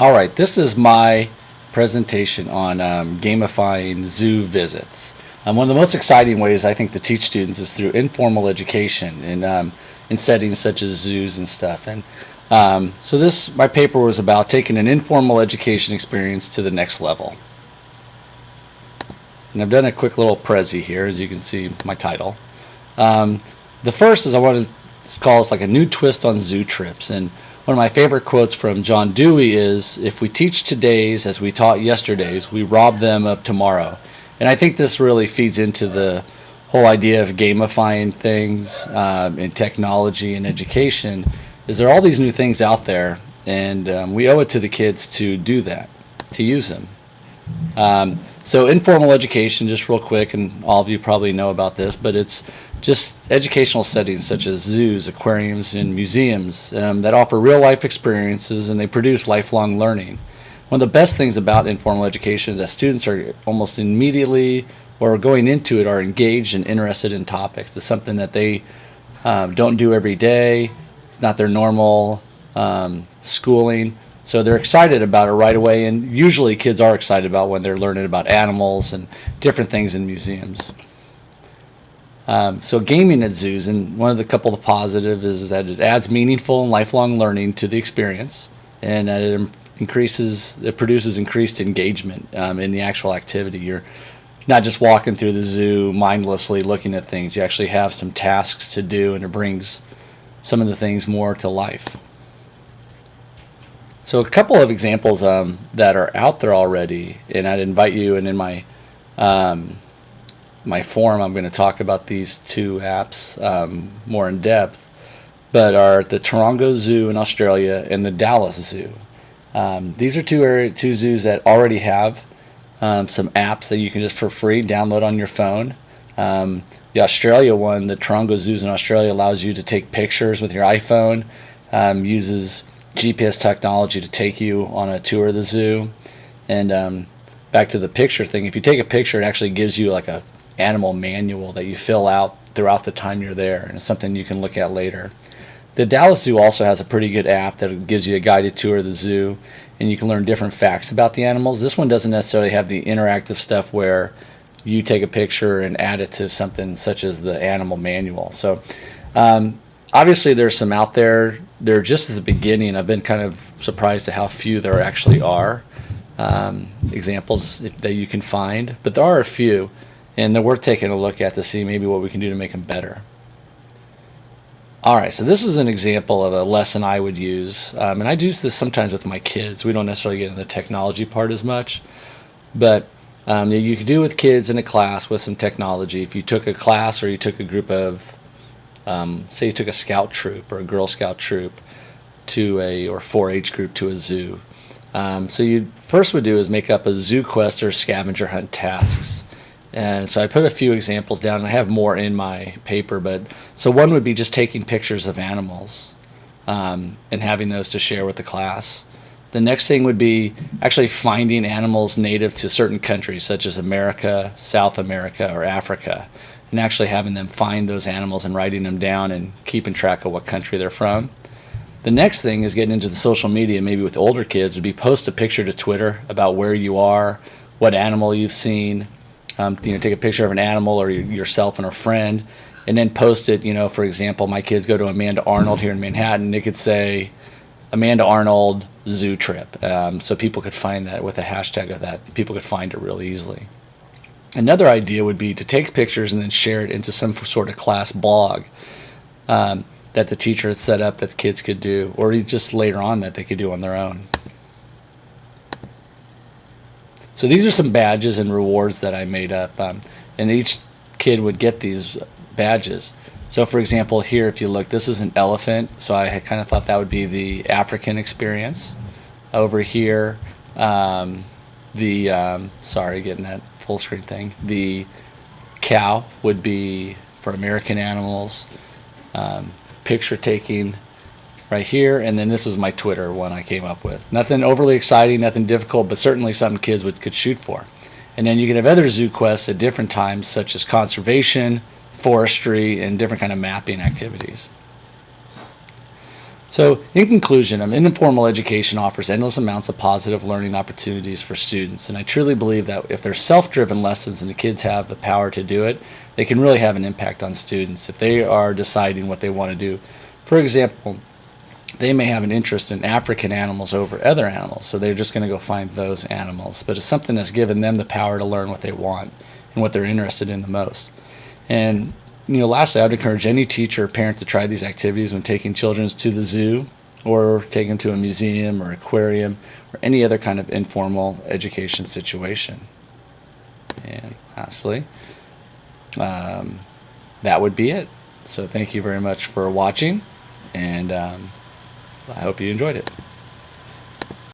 All right, this is my presentation on gamifying zoo visits. One of the most exciting ways I think to teach students is through informal education in settings such as zoos and stuff. And so my paper was about taking an informal education experience to the next level. And I've done a quick little prezi here, as you can see my title. The first is I want to call this like a new twist on zoo trips. And one of my favorite quotes from John Dewey is, "If we teach today's as we taught yesterday's, we rob them of tomorrow." And I think this really feeds into the whole idea of gamifying things in technology and education. Is there are all these new things out there, and we owe it to the kids to do that, to use them. So informal education, just real quick, and all of you probably know about this, but it's just educational settings such as zoos, aquariums, and museums that offer real life experiences, and they produce lifelong learning. One of the best things about informal education is that students are almost immediately or going into it are engaged and interested in topics. It's something that they don't do every day. It's not their normal schooling. So they're excited about it right away, and usually kids are excited about when they're learning about animals and different things in museums. So gaming at zoos, and one of the couple of positives is that it adds meaningful and lifelong learning to the experience, and that it produces increased engagement in the actual activity. You're not just walking through the zoo mindlessly looking at things. You actually have some tasks to do, and it brings some of the things more to life. So a couple of examples that are out there already, and I'd invite you, and in my forum I'm going to talk about these two apps more in depth, but are the Taronga Zoo in Australia and the Dallas Zoo. These are two zoos that already have some apps that you can just for free download on your phone. The Australia one, the Taronga Zoos in Australia, allows you to take pictures with your iPhone, uses GPS technology to take you on a tour of the zoo. And back to the picture thing, if you take a picture, it actually gives you like a animal manual that you fill out throughout the time you're there, and it's something you can look at later. The Dallas Zoo also has a pretty good app that gives you a guided tour of the zoo, and you can learn different facts about the animals. This one doesn't necessarily have the interactive stuff where you take a picture and add it to something such as the animal manual. So obviously there's some out there. They're just at the beginning. I've been kind of surprised at how few there actually are examples that you can find, but there are a few, and they're worth taking a look at to see maybe what we can do to make them better. All right, so this is an example of a lesson I would use, and I do this sometimes with my kids. We don't necessarily get into the technology part as much, but you could do with kids in a class with some technology. If you took a class or you took a group of, say you took a scout troop or a Girl Scout troop or 4-H group to a zoo. So you first would do is make up a zoo quest or scavenger hunt tasks. And so I put a few examples down, and I have more in my paper, but so one would be just taking pictures of animals and having those to share with the class. The next thing would be actually finding animals native to certain countries such as America, South America, or Africa, and actually having them find those animals and writing them down and keeping track of what country they're from. The next thing is getting into the social media, maybe with older kids, would be post a picture to Twitter about where you are, what animal you've seen. Take a picture of an animal or yourself and a friend, and then post it. For example, my kids go to Amanda Arnold here in Manhattan. It could say Amanda Arnold Zoo Trip, so people could find that with a hashtag of that. People could find it real easily. Another idea would be to take pictures and then share it into some sort of class blog that the teacher had set up that the kids could do, or just later on that they could do on their own. So these are some badges and rewards that I made up, and each kid would get these badges. So for example, here, if you look, this is an elephant, so I had kind of thought that would be the African experience. Over here, sorry, getting that full screen thing. The cow would be for American animals. Picture taking right here, and then this was my Twitter one I came up with. Nothing overly exciting, nothing difficult, but certainly something kids could shoot for. And then you can have other zoo quests at different times, such as conservation, forestry, and different kind of mapping activities. So, in conclusion, informal education offers endless amounts of positive learning opportunities for students, and I truly believe that if they're self-driven lessons and the kids have the power to do it, they can really have an impact on students if they are deciding what they want to do. For example, they may have an interest in African animals over other animals, so they're just going to go find those animals. But it's something that's given them the power to learn what they want and what they're interested in the most. And lastly, I would encourage any teacher or parent to try these activities when taking children to the zoo or take them to a museum or aquarium or any other kind of informal education situation. And lastly, that would be it. So thank you very much for watching, and I hope you enjoyed it.